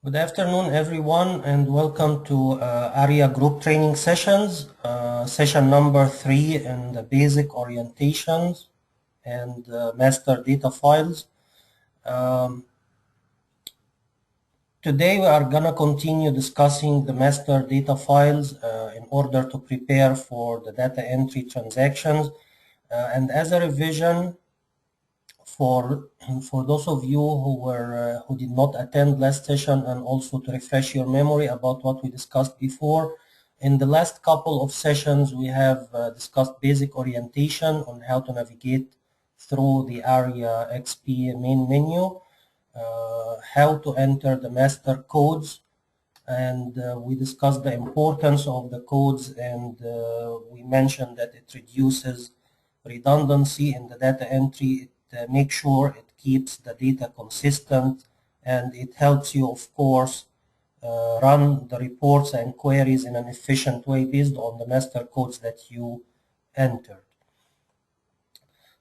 Good afternoon, everyone, and welcome to Aria group training sessions, session number 3 in the basic orientations and master data files. Today we are going to continue discussing the master data files in order to prepare for the data entry transactions. And as a revision, for those of you who did not attend last session, and also to refresh your memory about what we discussed before, in the last couple of sessions we have discussed basic orientation on how to navigate through the Aria XP main menu, how to enter the master codes, and we discussed the importance of the codes, and we mentioned that it reduces redundancy in the data entry. It makes sure it keeps the data consistent, and it helps you, of course, run the reports and queries in an efficient way based on the master codes that you entered.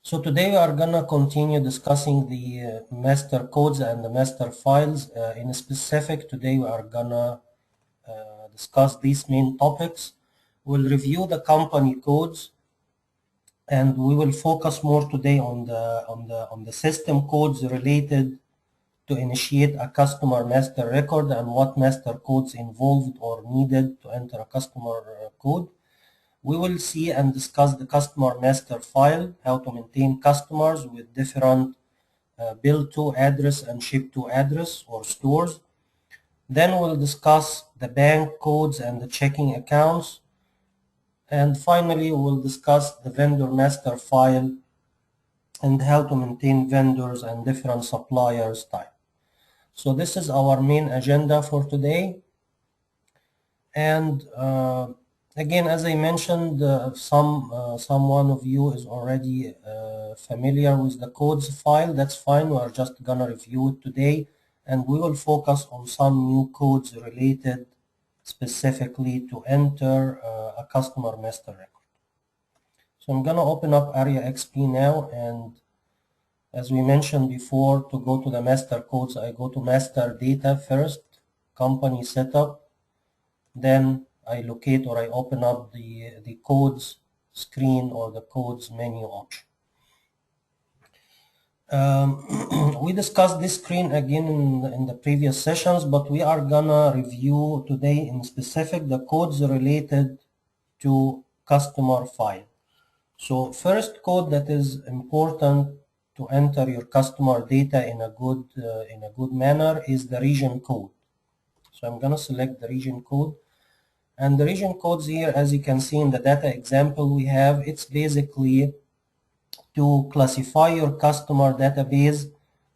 So today we are going to continue discussing the master codes and the master files. In specific, today we are going to discuss these main topics. We'll review the company codes, and we will focus more today on the system codes related to initiate a customer master record and what master codes involved or needed to enter a customer code. We will see and discuss the customer master file, how to maintain customers with different bill to address and ship to address or stores. Then we'll discuss the bank codes and the checking accounts. And finally, we'll discuss the vendor master file and how to maintain vendors and different suppliers type. So this is our main agenda for today. And again, as I mentioned, someone of you is already familiar with the codes file. That's fine. We are just gonna review it today, and we will focus on some new codes related specifically to enter a customer master record. So I'm gonna open up Aria XP now, and as we mentioned before, to go to the master codes, I go to master data first, company setup, then I locate or I open up the codes screen or the codes menu option. We discussed this screen again in the previous sessions, but we are gonna review today in specific the codes related to customer file. So first code that is important to enter your customer data in a good manner is the region code. So I'm gonna select the region code. And the region codes here, as you can see in the data example we have, it's basically to classify your customer database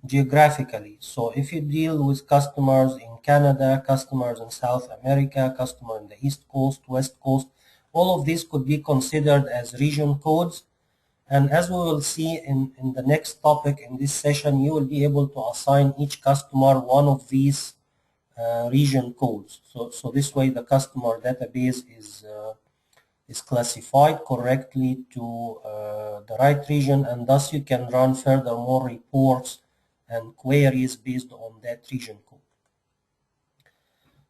geographically. So if you deal with customers in Canada, customers in South America, customer in the East Coast, West Coast, all of these could be considered as region codes. And as we will see in the next topic in this session, you will be able to assign each customer one of these region codes. So this way the customer database is classified correctly to the right region, and thus you can run furthermore reports and queries based on that region code.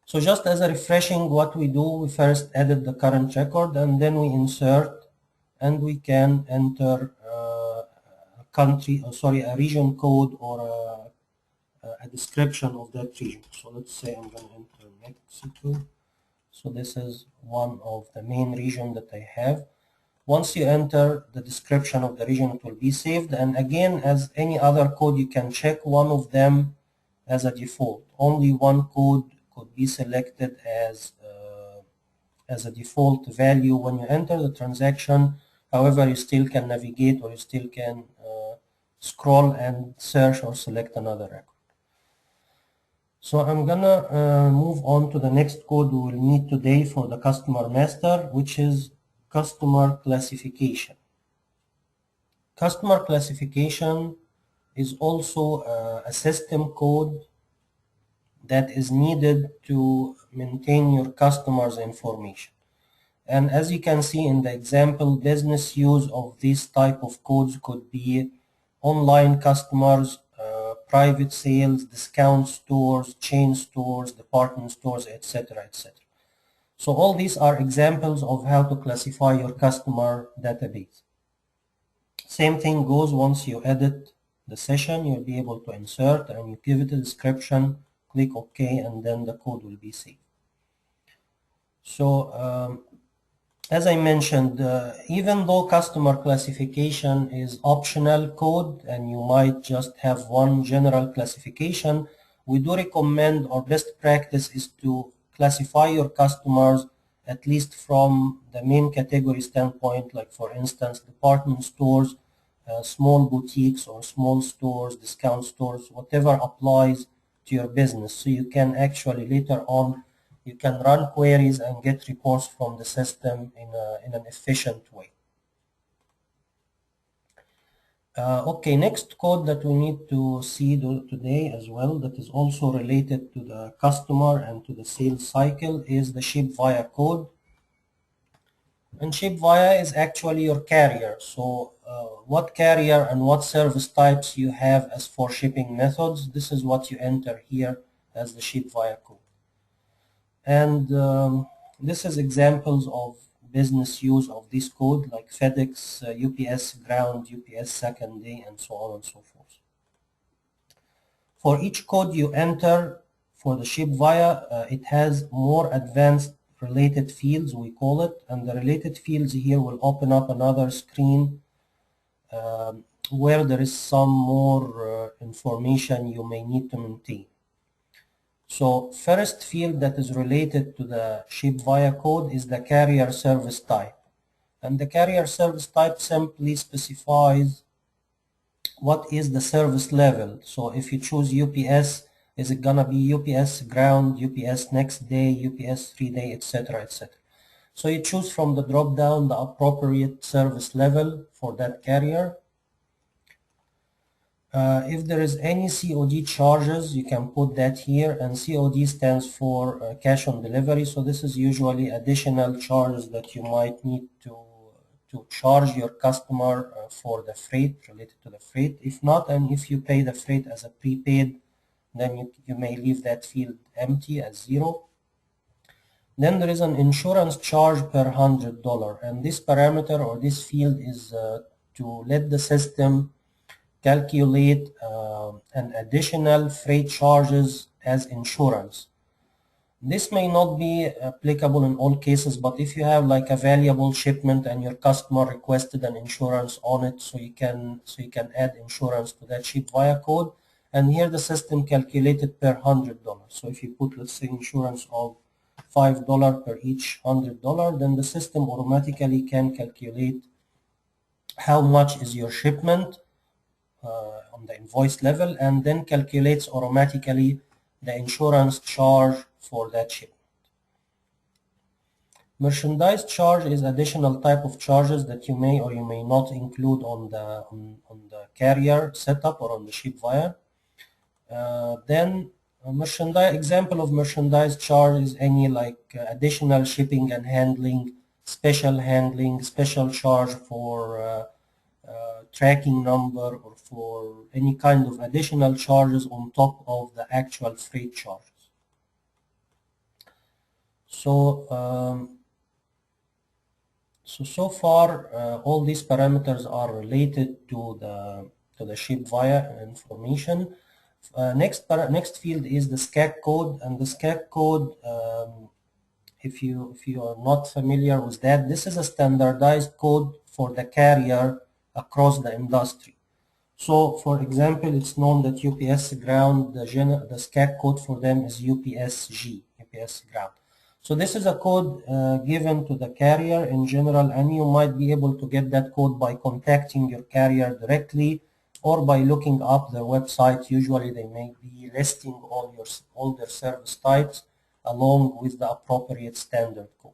So just as a refreshing, what we do, we first edit the current record, and then we insert, and we can enter a region code or a description of that region. So let's say I'm going to enter Mexico. So this is one of the main region that I have. Once you enter the description of the region, it will be saved. And again, as any other code, you can check one of them as a default. Only one code could be selected as a default value when you enter the transaction. However, you still can navigate, or you still can scroll and search or select another record. So I'm gonna move on to the next code we will need today for the customer master, which is customer classification. Customer classification is also a system code that is needed to maintain your customers' information. And as you can see in the example, business use of this type of codes could be online customers, private sales, discount stores, chain stores, department stores, etc., etc. So all these are examples of how to classify your customer database. Same thing goes once you edit the session, you'll be able to insert and you give it a description, click OK, and then the code will be saved. So as I mentioned, even though customer classification is optional code and you might just have one general classification, we do recommend, or best practice is to classify your customers at least from the main category standpoint, like for instance department stores, small boutiques or small stores, discount stores, whatever applies to your business. So you can actually later on you can run queries and get reports from the system in an efficient way. Okay, next code that we need to see today as well that is also related to the customer and to the sales cycle is the ship via code. And ship via is actually your carrier. So what carrier and what service types you have as for shipping methods, this is what you enter here as the ship via code. And this is examples of business use of this code like FedEx, UPS ground, UPS second day, and so on and so forth. For each code you enter for the ship via, it has more advanced related fields, we call it, and the related fields here will open up another screen where there is some more information you may need to maintain. So first field that is related to the ship via code is the carrier service type. And the carrier service type simply specifies what is the service level. So if you choose UPS, is it gonna be UPS ground, UPS next day, UPS 3-day, etc., etc. So you choose from the drop down the appropriate service level for that carrier. If there is any COD charges, you can put that here, and COD stands for cash on delivery. So this is usually additional charges that you might need to charge your customer for the freight, related to the freight. If not, and if you pay the freight as a prepaid, then you may leave that field empty as 0. Then there is an insurance charge per $100, and this parameter or this field is to let the system calculate an additional freight charges as insurance. This may not be applicable in all cases, but if you have like a valuable shipment and your customer requested an insurance on it, so you can add insurance to that ship via code. And here the system calculated per $100. So if you put, let's say, insurance of $5 per each $100, then the system automatically can calculate how much is your shipment on the invoice level, and then calculates automatically the insurance charge for that shipment. Merchandise charge is additional type of charges that you may or you may not include on the carrier setup or on the ship via. Then example of merchandise charge is any like additional shipping and handling, special charge for tracking number, or for any kind of additional charges on top of the actual freight charges. So so far all these parameters are related to the ship via information. Next field is the SCAC code, and the SCAC code, if you are not familiar with that, this is a standardized code for the carrier across the industry. So for example, it's known that UPS ground, the SCAC code for them is UPSG, UPS ground. So this is a code given to the carrier in general, and you might be able to get that code by contacting your carrier directly or by looking up their website. Usually they may be listing all their service types along with the appropriate standard code.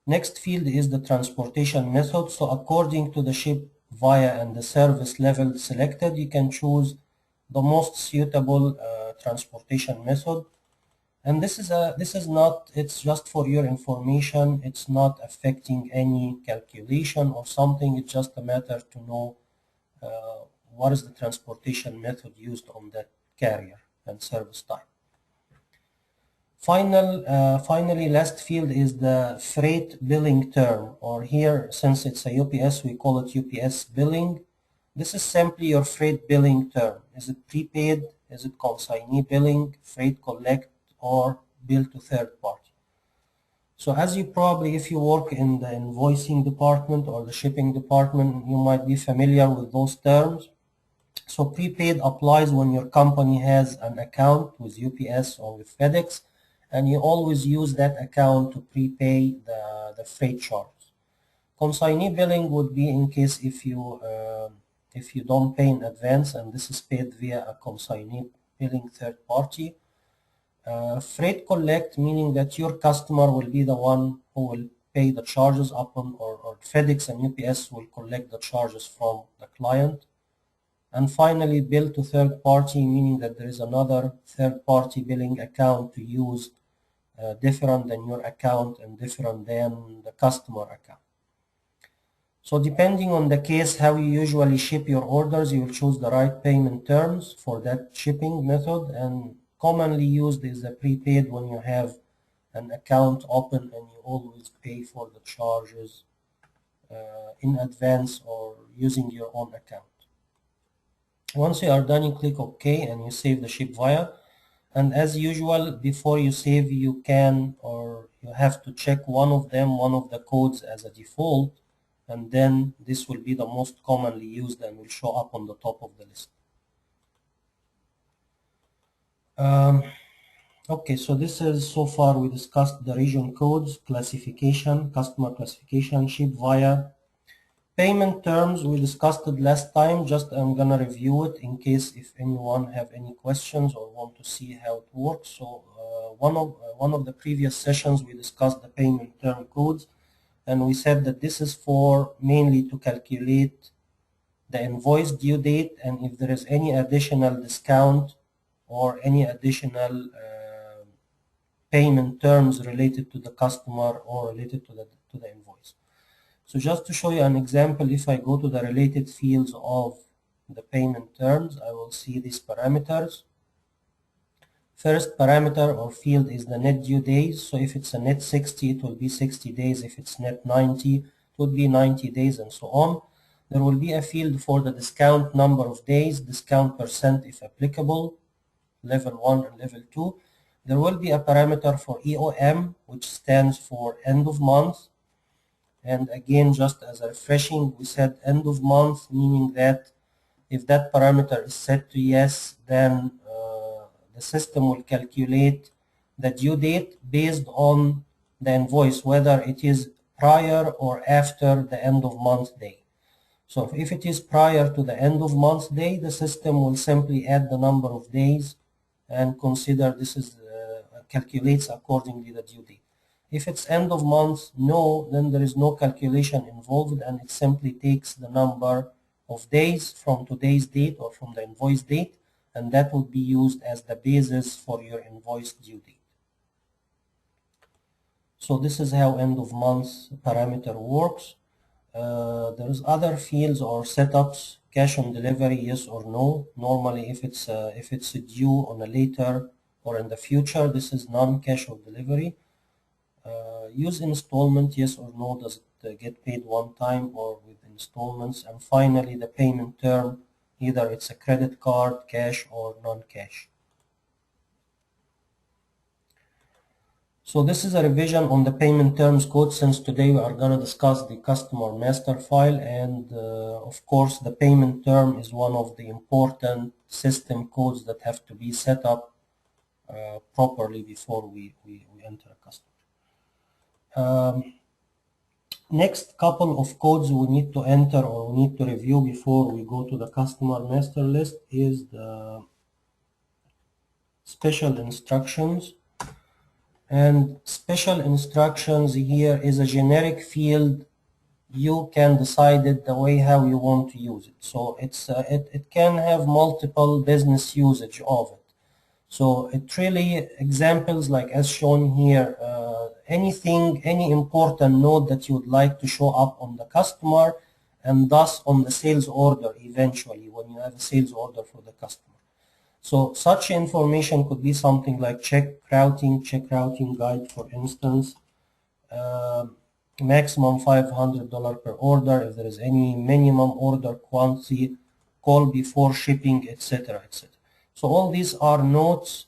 Next field is the transportation method. So according to the ship via and the service level selected, you can choose the most suitable transportation method. And this is not, it's just for your information. It's not affecting any calculation or something. It's just a matter to know what is the transportation method used on that carrier and service type. Finally, last field is the freight billing term, or here, since it's a UPS, we call it UPS billing. This is simply your freight billing term. Is it prepaid? Is it consignee billing, freight collect, or bill to third party? So as you probably, if you work in the invoicing department or the shipping department, you might be familiar with those terms. So prepaid applies when your company has an account with UPS or with FedEx, and you always use that account to prepay the freight charges. Consignee billing would be in case if you don't pay in advance, and this is paid via a consignee billing third party. Freight collect, meaning that your customer will be the one who will pay the charges upon, or FedEx and UPS will collect the charges from the client. And finally, bill to third party, meaning that there is another third party billing account to use, different than your account and different than the customer account. So depending on the case, how you usually ship your orders, you will choose the right payment terms for that shipping method, and commonly used is the prepaid when you have an account open and you always pay for the charges in advance or using your own account. Once you are done, you click OK and you save the ship via. And as usual, before you save, you can, or you have to check one of the codes as a default, and then this will be the most commonly used and will show up on the top of the list. Okay, so this is, so far we discussed the region codes, classification, customer classification, ship via. Payment terms, we discussed it last time, just I'm gonna review it in case if anyone have any questions or want to see how it works. So one of the previous sessions we discussed the payment term codes, and we said that this is for mainly to calculate the invoice due date, and if there is any additional discount or any additional payment terms related to the customer or related to the invoice. So just to show you an example, if I go to the related fields of the payment terms, I will see these parameters. First parameter or field is the net due days. So if it's a net 60, it will be 60 days. If it's net 90, it would be 90 days, and so on. There will be a field for the discount number of days, discount percent if applicable, level 1 and level 2. There will be a parameter for EOM, which stands for end of month. And again, just as a refreshing, we said end of month, meaning that if that parameter is set to yes, then the system will calculate the due date based on the invoice, whether it is prior or after the end of month day. So if it is prior to the end of month day, the system will simply add the number of days and consider this is calculates accordingly the due date. If it's end of month, no, then there is no calculation involved, and it simply takes the number of days from today's date or from the invoice date, and that will be used as the basis for your invoice due date. So this is how end of month parameter works. There's other fields or setups, cash on delivery, yes or no. Normally if it's due on a later or in the future, this is non-cash on delivery. Use installment, yes or no, does it get paid one time or with installments? And finally the payment term, either it's a credit card, cash, or non-cash. So this is a revision on the payment terms code, since today we are going to discuss the customer master file, and of course the payment term is one of the important system codes that have to be set up properly before we enter a customer. Next couple of codes we need to enter or we need to review before we go to the customer master list is the special instructions. And special instructions here is a generic field. You can decide it the way how you want to use it. So it can have multiple business usage of it. So it really, examples like as shown here, any important note that you would like to show up on the customer and thus on the sales order eventually when you have a sales order for the customer. So such information could be something like check routing guide, for instance, maximum $500 per order, if there is any minimum order quantity, call before shipping, etc., etc. So all these are notes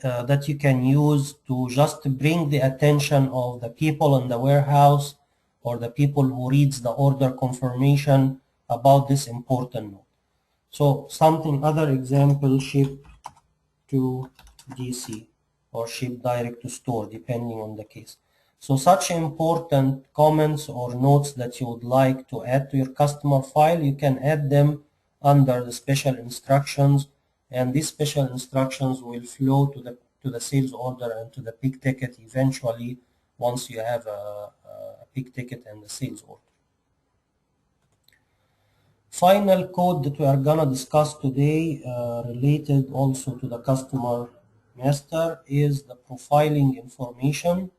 that you can use to just bring the attention of the people in the warehouse or the people who reads the order confirmation about this important note. So something other example, ship to DC or ship direct to store, depending on the case. So such important comments or notes that you would like to add to your customer file, you can add them under the special instructions, and these special instructions will flow to the sales order and to the pick ticket eventually once you have a pick ticket and the sales order. Final code that we are going to discuss today related also to the customer master is the profiling information.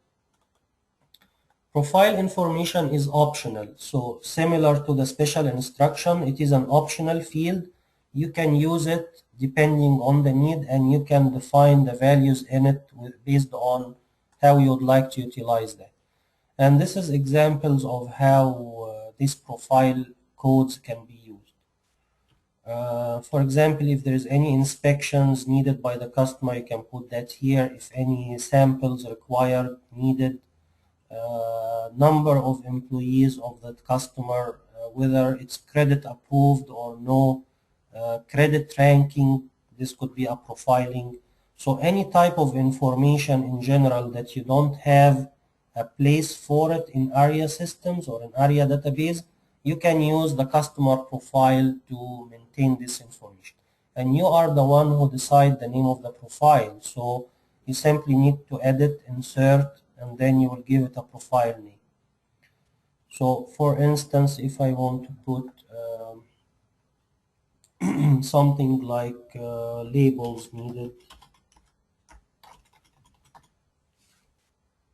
Profile information is optional, so similar to the special instruction, it is an optional field. You can use it depending on the need, and you can define the values in it based on how you would like to utilize that. And this is examples of how these profile codes can be used. For example, if there is any inspections needed by the customer, you can put that here. If any samples required, needed, number of employees of that customer, whether it's credit approved or no, credit ranking, this could be a profiling. So any type of information in general that you don't have a place for it in Aria systems or in Aria database, you can use the customer profile to maintain this information. And you are the one who decide the name of the profile. So you simply need to edit, insert, and then you will give it a profile name. So for instance, if I want to put something like labels needed,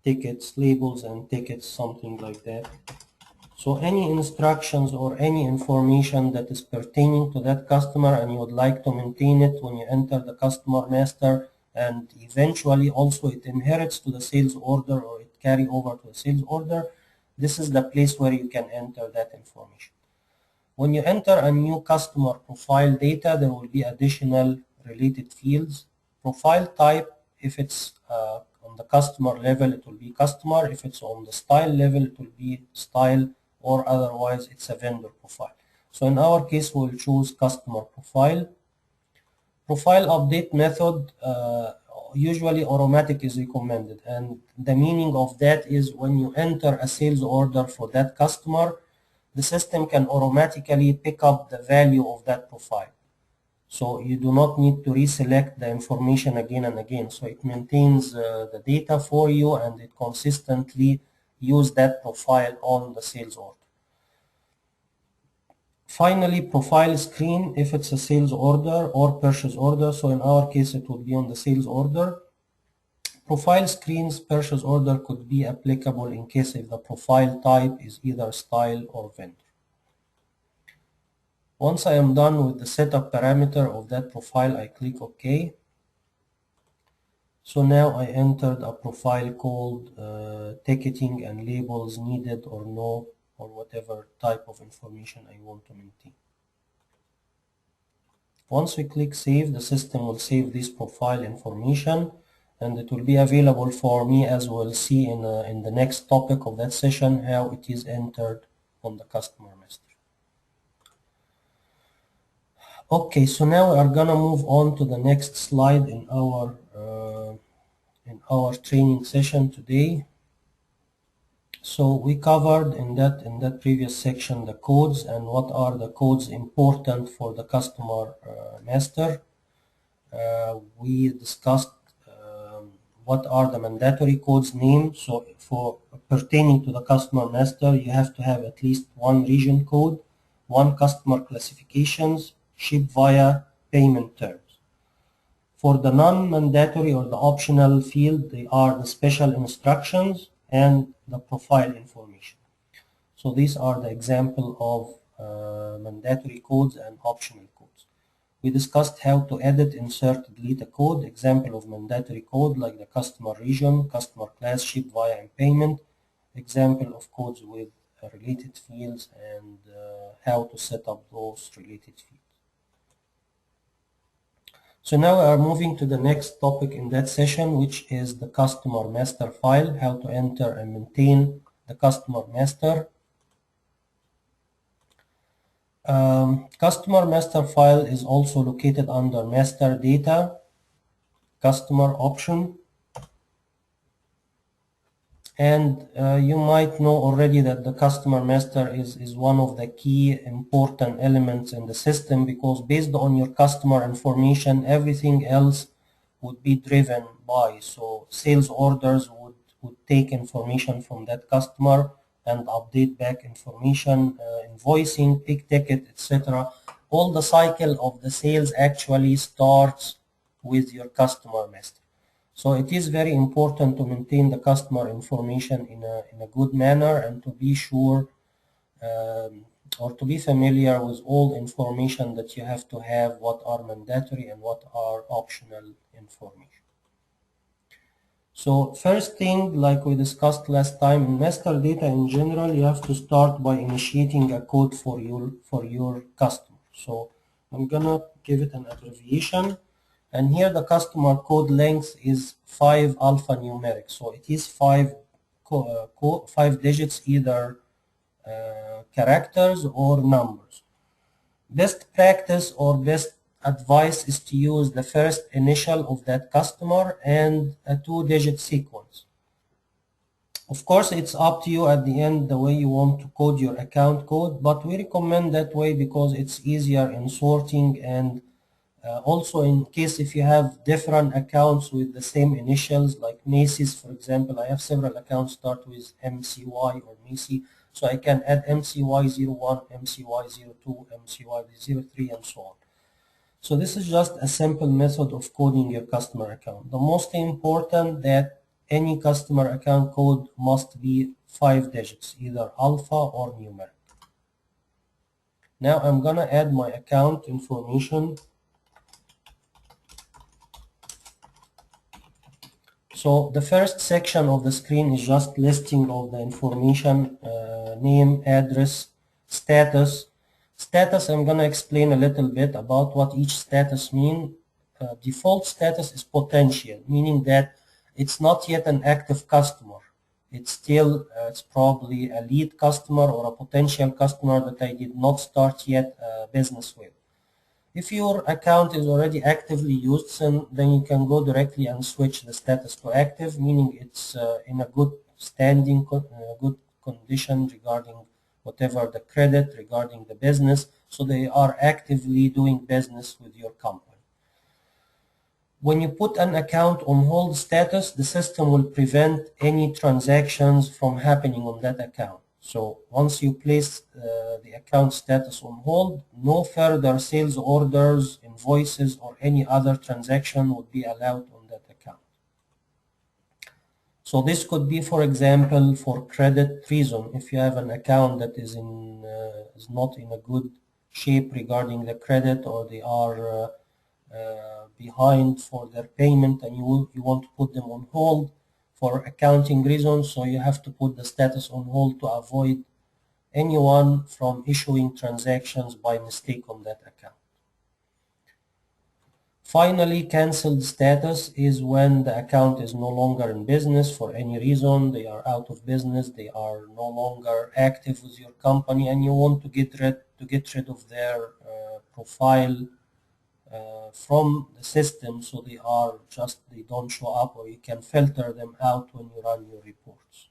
tickets, labels and tickets, something like that. So any instructions or any information that is pertaining to that customer and you would like to maintain it when you enter the customer master, and eventually also it inherits to the sales order or it carry over to the sales order, this is the place where you can enter that information. When you enter a new customer profile data, there will be additional related fields. Profile type, if it's on the customer level, it will be customer. If it's on the style level, it will be style, or otherwise it's a vendor profile. So in our case, we'll choose customer profile. Profile update method, usually automatic is recommended, and the meaning of that is when you enter a sales order for that customer, the system can automatically pick up the value of that profile. So you do not need to reselect the information again and again. So it maintains the data for you, and it consistently use that profile on the sales order. Finally, profile screen, if it's a sales order or purchase order. So in our case, it would be on the sales order. Profile screens purchase order could be applicable in case if the profile type is either style or vendor. Once I am done with the setup parameter of that profile, I click OK. So now I entered a profile called ticketing and labels needed or no, or whatever type of information I want to maintain. Once we click save, the system will save this profile information, and it will be available for me, as we'll see in the next topic of that session, how it is entered on the customer master. Okay, so now we are gonna move on to the next slide in our training session today. So we covered in that previous section the codes and what are the codes important for the customer master. We discussed what are the mandatory codes named. So for pertaining to the customer master, you have to have at least one region code, one customer classifications, ship via, payment terms. For the non-mandatory or the optional field, they are the special instructions and the profile information. So these are the example of mandatory codes and optional codes. We discussed how to edit, insert, delete a code, example of mandatory code like the customer region, customer class, ship via and payment, example of codes with related fields, and how to set up those related fields. So now we are moving to the next topic in that session, which is the customer master file, how to enter and maintain the customer master. Customer master file is also located under master data, customer option. And you might know already that the customer master is one of the key important elements in the system, because based on your customer information, everything else would be driven by. So sales orders would take information from that customer and update back information, invoicing, pick ticket, etc. All the cycle of the sales actually starts with your customer master. So it is very important to maintain the customer information in a good manner, and to be sure or to be familiar with all information that you have to have, what are mandatory and what are optional information. So first thing, like we discussed last time, in master data in general, you have to start by initiating a code for your customer. So I'm gonna give it an abbreviation. And here the customer code length is 5 alphanumeric. So it is 5 digits, either characters or numbers. Best practice or best advice is to use the first initial of that customer and a 2-digit sequence. Of course, it's up to you at the end the way you want to code your account code, but we recommend that way because it's easier in sorting, and also in case if you have different accounts with the same initials, like Macy's, for example. I have several accounts start with MCY or Macy, so I can add MCY01, MCY02, MCY03, and so on. So this is just a simple method of coding your customer account. The most important that any customer account code must be 5 digits, either alpha or numeric. Now I'm gonna add my account information. So the first section of the screen is just listing of the information, name, address, status. Status, I'm going to explain a little bit about what each status means. Default status is potential, meaning that it's not yet an active customer. It's still, it's probably a lead customer or a potential customer that I did not start yet business with. If your account is already actively used, then you can go directly and switch the status to active, meaning it's in a good standing, good condition regarding whatever the credit, regarding the business, so they are actively doing business with your company. When you put an account on hold status, the system will prevent any transactions from happening on that account. So once you place the account status on hold, no further sales orders, invoices, or any other transaction would be allowed on that account. So this could be, for example, for credit reason. If you have an account that is not in a good shape regarding the credit, or they are behind for their payment, and you want to put them on hold for accounting reasons, so you have to put the status on hold to avoid anyone from issuing transactions by mistake on that account. Finally, canceled status is when the account is no longer in business for any reason. They are out of business, they are no longer active with your company, and you want to get rid of their profile from the system, so they don't show up, or you can filter them out when you run your reports.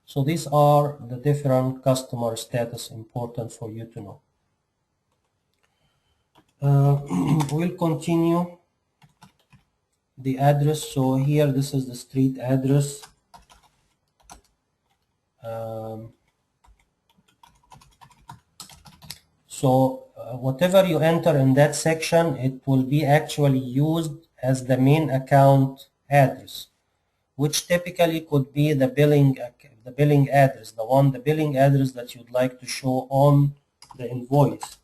So these are the different customer status important for you to know. We'll continue the address. So here, this is the street address. Whatever you enter in that section, it will be actually used as the main account address, which typically could be the the billing address, the billing address that you'd like to show on the invoice.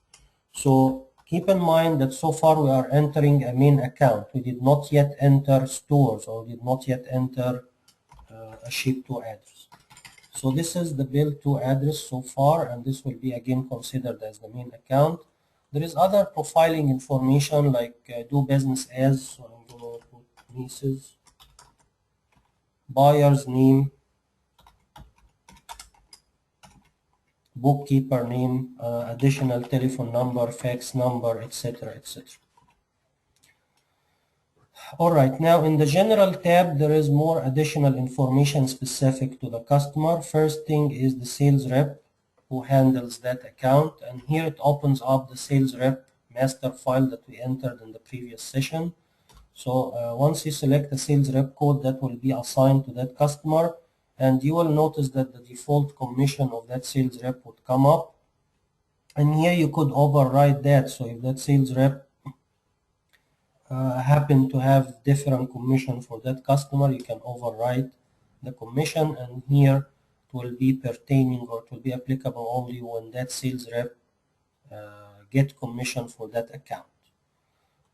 So keep in mind that so far we are entering a main account. We did not yet enter stores, or did not yet enter a ship to address. So this is the bill to address so far, and this will be again considered as the main account. There is other profiling information like do business as, so I'm going to put Mrs. Buyer's name, bookkeeper name, additional telephone number, fax number, etc., etc. Alright, now in the general tab there is more additional information specific to the customer. First thing is the sales rep who handles that account, and here it opens up the sales rep master file that we entered in the previous session. So once you select the sales rep code, that will be assigned to that customer, and you will notice that the default commission of that sales rep would come up, and here you could override that. So if that sales rep happen to have different commission for that customer, you can override the commission, and here it will be pertaining, or it will be applicable only when that sales rep get commission for that account.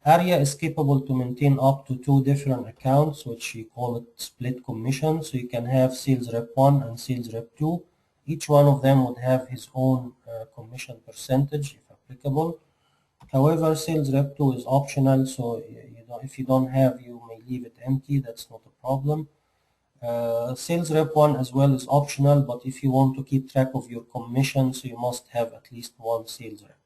Aria is capable to maintain up to 2 different accounts, which we call it split commission. So you can have sales rep 1 and sales rep 2. Each one of them would have his own commission percentage if applicable. However, sales rep 2 is optional, so if you don't have, you may leave it empty. That's not a problem. Sales rep 1 as well is optional, but if you want to keep track of your commissions, you must have at least one sales rep.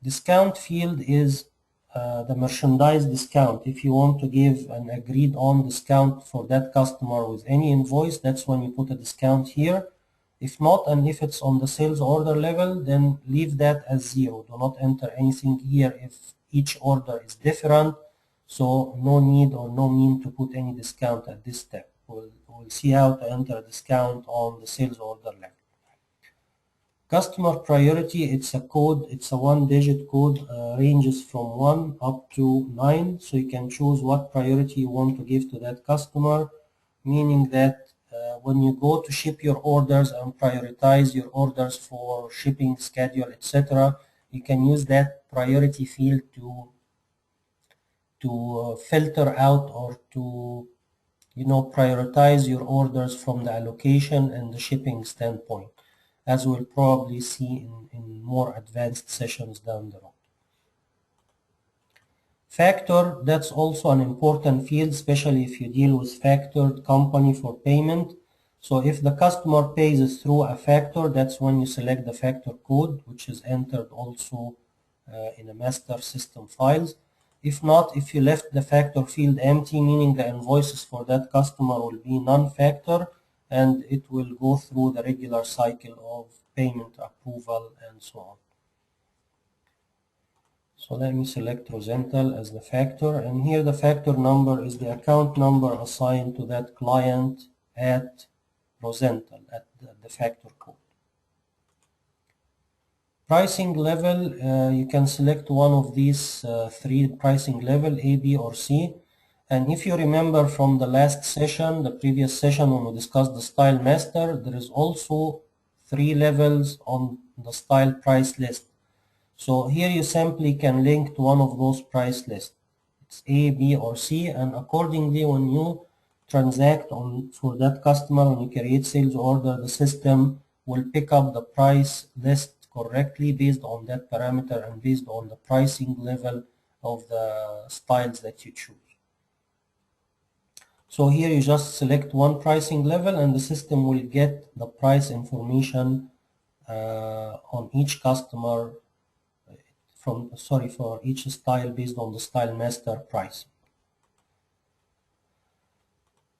Discount field is the merchandise discount. If you want to give an agreed on discount for that customer with any invoice, that's when you put a discount here. If not, and if it's on the sales order level, then leave that as 0. Do not enter anything here if each order is different. So no need or no mean to put any discount at this step. We'll see how to enter a discount on the sales order level. Customer priority, it's a code, it's a 1-digit code, ranges from 1 up to 9. So you can choose what priority you want to give to that customer, meaning that when you go to ship your orders and prioritize your orders for shipping schedule, etc., you can use that priority field to filter out or to prioritize your orders from the allocation and the shipping standpoint, as we'll probably see in more advanced sessions down the road. Factor, that's also an important field, especially if you deal with factored company for payment. So if the customer pays through a factor, that's when you select the factor code, which is entered also in a master system files. If not, if you left the factor field empty, meaning the invoices for that customer will be non-factor, and it will go through the regular cycle of payment approval and so on. So let me select Rosenthal as the factor, and here the factor number is the account number assigned to that client at Rosenthal, at the factor code. Pricing level, you can select one of these 3 pricing level, A, B, or C. And if you remember from the last session, the previous session when we discussed the style master, there is also 3 levels on the style price list. So here you simply can link to one of those price lists. It's A, B, or C, and accordingly when you transact for that customer, when you create sales order, the system will pick up the price list correctly based on that parameter and based on the pricing level of the styles that you choose. So here you just select one pricing level and the system will get the price information on each customer for each style based on the style master price.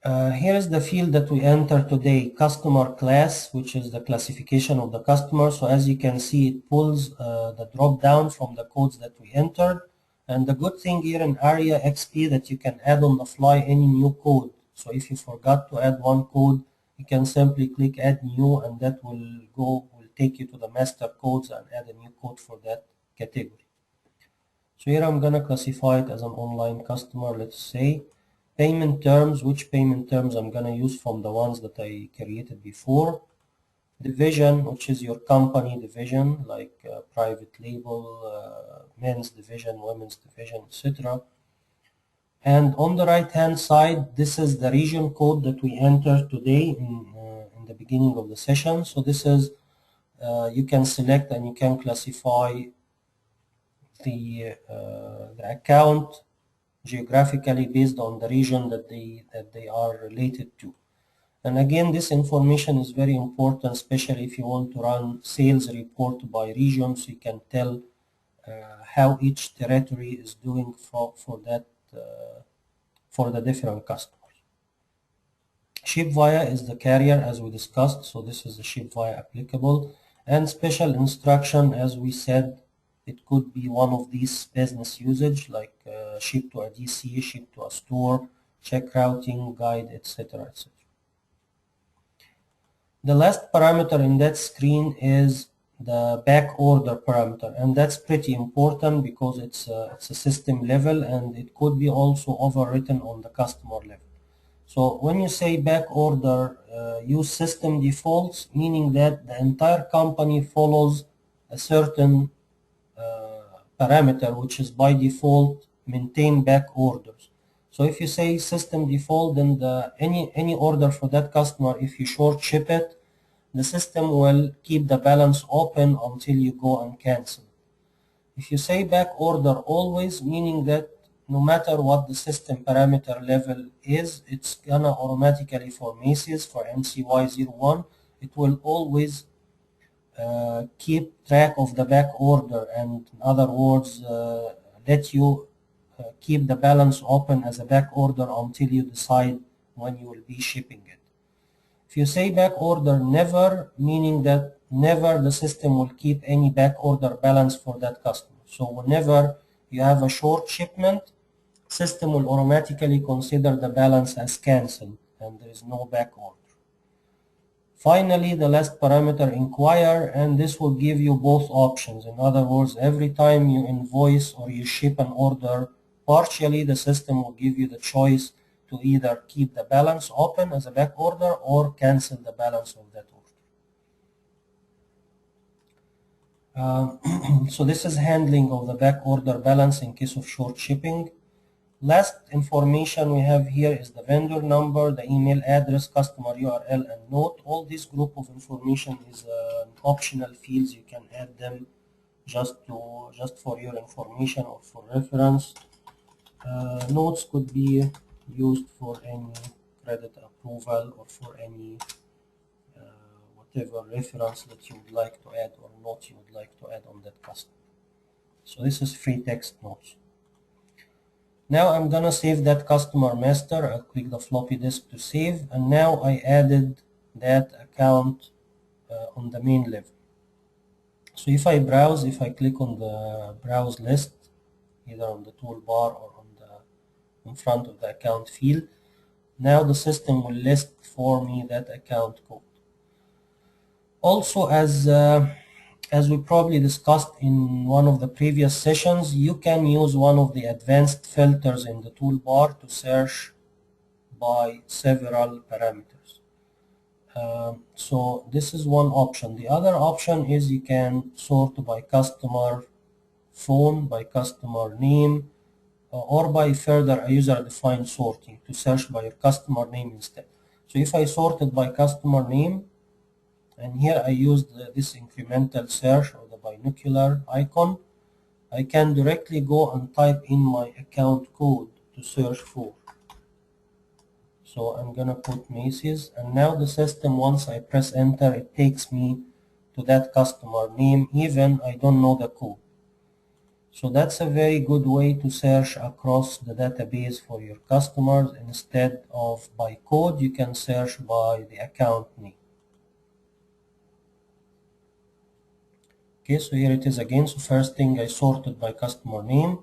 Here is the field that we enter today, customer class, which is the classification of the customer. So as you can see, it pulls the drop down from the codes that we entered. And the good thing here in Aria XP that you can add on the fly any new code. So if you forgot to add one code, you can simply click add new, and that will take you to the master codes and add a new code for that category. So here I'm gonna classify it as an online customer, let's say. Payment terms, which payment terms I'm going to use from the ones that I created before. Division, which is your company division, like private label, men's division, women's division, etc. And on the right hand side, this is the region code that we entered today in the beginning of the session. So this is, you can select and you can classify the account geographically based on the region that they are related to. And again, this information is very important, especially if you want to run sales report by region, so you can tell how each territory is doing for that for the different customers. Ship via is the carrier as we discussed, so this is the ship via applicable. And special instruction, as we said, it could be one of these business usage like ship to a DC, ship to a store, check routing, guide, etc. etc. The last parameter in that screen is the back order parameter, and that's pretty important because it's a system level and it could be also overwritten on the customer level. So when you say back order, use system defaults, meaning that the entire company follows a certain parameter which is by default maintain back orders. So if you say system default, then any order for that customer, if you short ship it, the system will keep the balance open until you go and cancel. If you say back order always, meaning that no matter what the system parameter level is, it's gonna automatically for Macy's, for MCY01, it will always keep track of the back order, and in other words, let you keep the balance open as a back order until you decide when you will be shipping it. If you say back order never, meaning that never the system will keep any back order balance for that customer. So whenever you have a short shipment, system will automatically consider the balance as cancelled and there is no back order. Finally, the last parameter, inquire, and this will give you both options. In other words, every time you invoice or you ship an order partially, the system will give you the choice to either keep the balance open as a back order or cancel the balance of that order. So this is handling of the back order balance in case of short shipping. Last information we have here is the vendor number, the email address, customer URL, and note. All this group of information is optional fields. You can add them just for your information or for reference. Notes could be used for any credit approval or for any whatever reference that you would like to add or note you would like to add on that customer. So this is free text notes. Now I'm gonna save that customer master. I'll click the floppy disk to save, and now I added that account on the main level. So if I browse, if I click on the browse list, either on the toolbar or in front of the account field, now the system will list for me that account code. Also, as we probably discussed in one of the previous sessions, you can use one of the advanced filters in the toolbar to search by several parameters. So this is one option. The other option is you can sort by customer phone, by customer name, or by further a user-defined sorting to search by your customer name instead. So if I sorted by customer name, and here I used this incremental search or the binocular icon, I can directly go and type in my account code to search for. So I'm gonna put Macy's, and now the system, once I press enter, it takes me to that customer name even I don't know the code. So that's a very good way to search across the database for your customers. Instead of by code, you can search by the account name. Okay, so here it is again. So first thing, I sorted by customer name.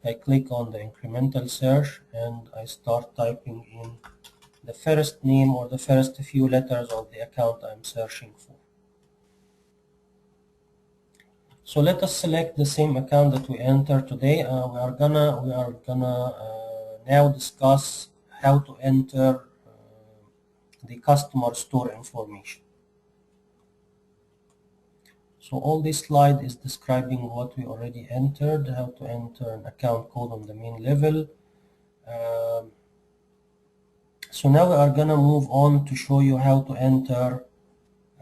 I click on the incremental search and I start typing in the first name or the first few letters of the account I'm searching for. So let us select the same account that we entered today. We are gonna now discuss how to enter the customer store information. So all this slide is describing what we already entered, how to enter an account code on the main level. So now we are gonna move on to show you how to enter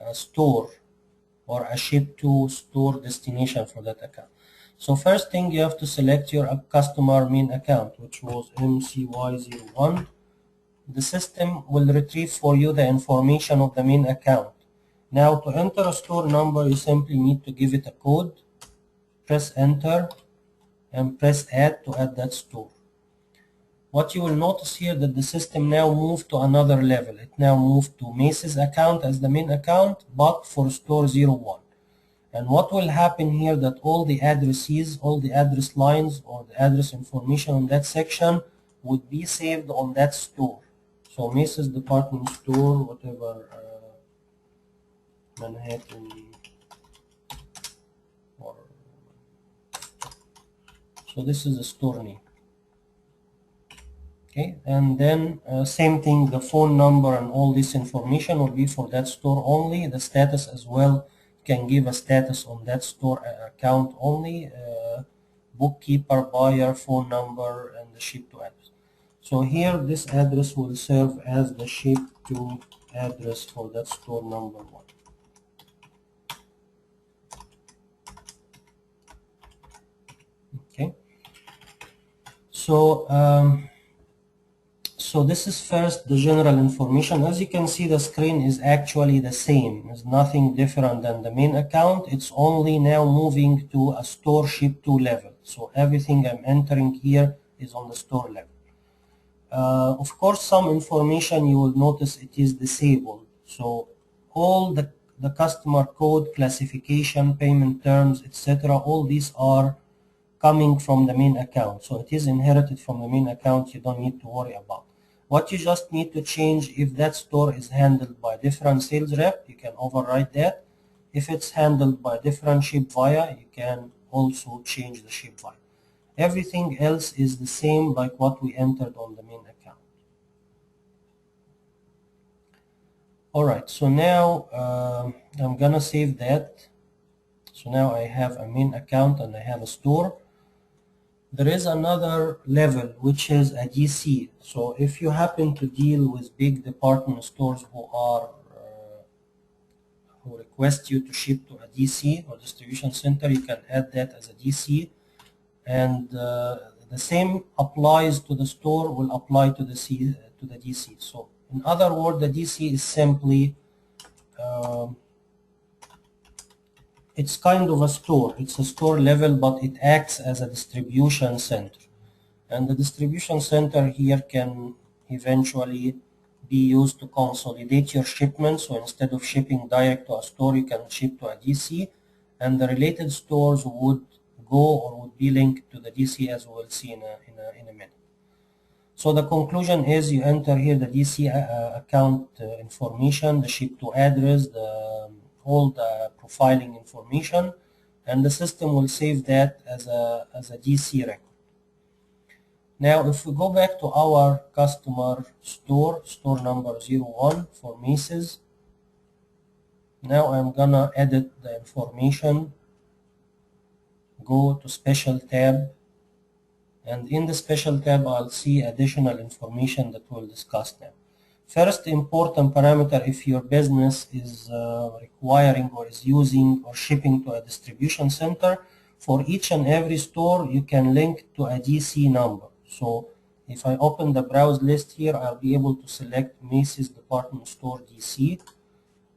a store or a ship to store destination for that account. So first thing, you have to select your customer main account, which was MCY01. The system will retrieve for you the information of the main account. Now to enter a store number, you simply need to give it a code, press enter, and press add to add that store. What you will notice here that the system now moved to another level. It now moved to Macy's account as the main account, but for store 01. And what will happen here that all the addresses, all the address lines or the address information on that section would be saved on that store. So Macy's department store, whatever, Manhattan, or so this is the store name. Okay, and then same thing, the phone number and all this information will be for that store only. The status as well, you can give a status on that store account only, bookkeeper, buyer, phone number, and the ship to address. So here this address will serve as the ship to address for that store number 1. Okay, so so this is first the general information. As you can see, the screen is actually the same. It's nothing different than the main account. It's only now moving to a store ship to level. So everything I'm entering here is on the store level. Of course, some information you will notice it is disabled. So all the customer code, classification, payment terms, etc., all these are coming from the main account. So it is inherited from the main account. You don't need to worry about. What you just need to change, if that store is handled by different sales rep, you can override that. If it's handled by different ship via, you can also change the ship via. Everything else is the same like what we entered on the main account. Alright, so now I'm gonna save that. So now I have a main account and I have a store. There is another level which is a DC. So if you happen to deal with big department stores who request you to ship to a DC or distribution center, you can add that as a DC. And the same applies to the store will apply to the DC. So in other words, the DC is simply it's kind of a store. It's a store level, but it acts as a distribution center. And the distribution center here can eventually be used to consolidate your shipments. So instead of shipping direct to a store, you can ship to a DC, and the related stores would go or would be linked to the DC, as we will see in a minute. So the conclusion is you enter here the DC account information, the ship to address, all the profiling information, and the system will save that as a DC record. Now if we go back to our customer store, store number 01 for Macy's, now I'm gonna edit the information, go to special tab, and in the special tab I'll see additional information that we'll discuss now. First important parameter, if your business is requiring or is using or shipping to a distribution center, for each and every store you can link to a DC number. So if I open the browse list here, I'll be able to select Macy's department store DC,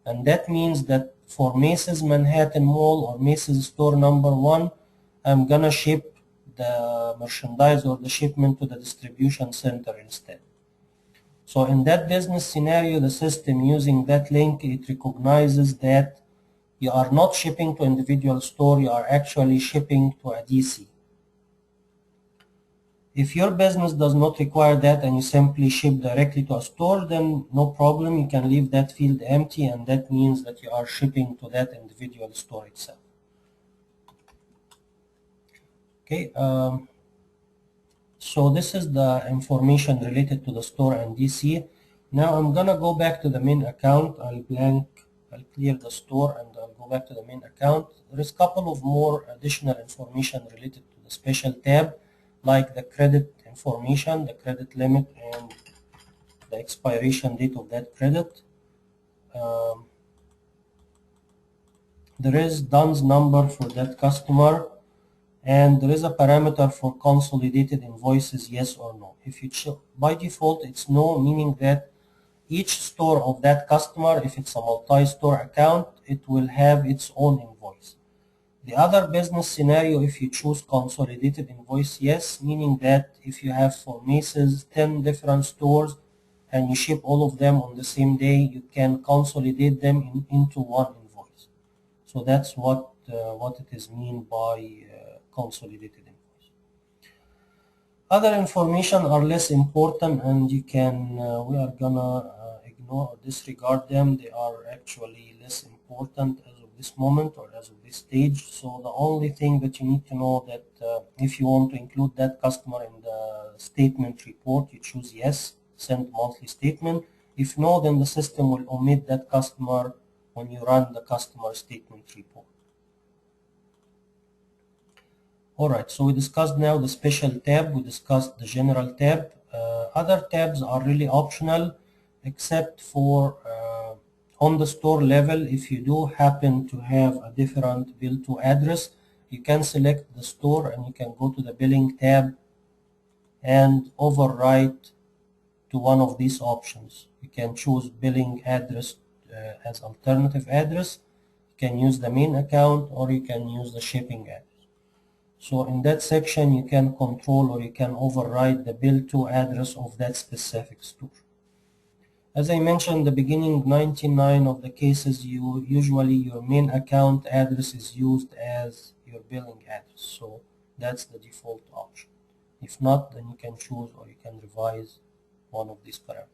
and that means that for Macy's Manhattan Mall or Macy's store number 1, I'm gonna ship the merchandise or the shipment to the distribution center instead. So in that business scenario, the system using that link, it recognizes that you are not shipping to individual store, you are actually shipping to a DC. If your business does not require that and you simply ship directly to a store, then no problem, you can leave that field empty, and that means that you are shipping to that individual store itself. Okay, So this is the information related to the store and DC. Now I'm gonna go back to the main account. I'll clear the store and I'll go back to the main account. There is a couple of more additional information related to the special tab, like the credit information, the credit limit, and the expiration date of that credit. Um, there is DUNS number for that customer, and there is a parameter for consolidated invoices, yes or no. If you by default it's no, meaning that each store of that customer, if it's a multi-store account, it will have its own invoice. The other business scenario, if you choose consolidated invoice, yes, meaning that if you have for Macy's 10 different stores and you ship all of them on the same day, you can consolidate them into one invoice. So that's what it is mean by consolidated invoice. Other information are less important, and you can we are gonna ignore or disregard them. They are actually less important as of this moment or as of this stage. So the only thing that you need to know that if you want to include that customer in the statement report, you choose yes, send monthly statement. If no, then the system will omit that customer when you run the customer statement report. Alright, so we discussed now the special tab, we discussed the general tab. Other tabs are really optional, except for on the store level. If you do happen to have a different bill to address, you can select the store and you can go to the billing tab and overwrite to one of these options. You can choose billing address as alternative address, you can use the main account, or you can use the shipping address. So in that section, you can control or you can override the bill to address of that specific store. As I mentioned in the beginning, 99 of the cases, usually your main account address is used as your billing address. So that's the default option. If not, then you can choose or you can revise one of these parameters.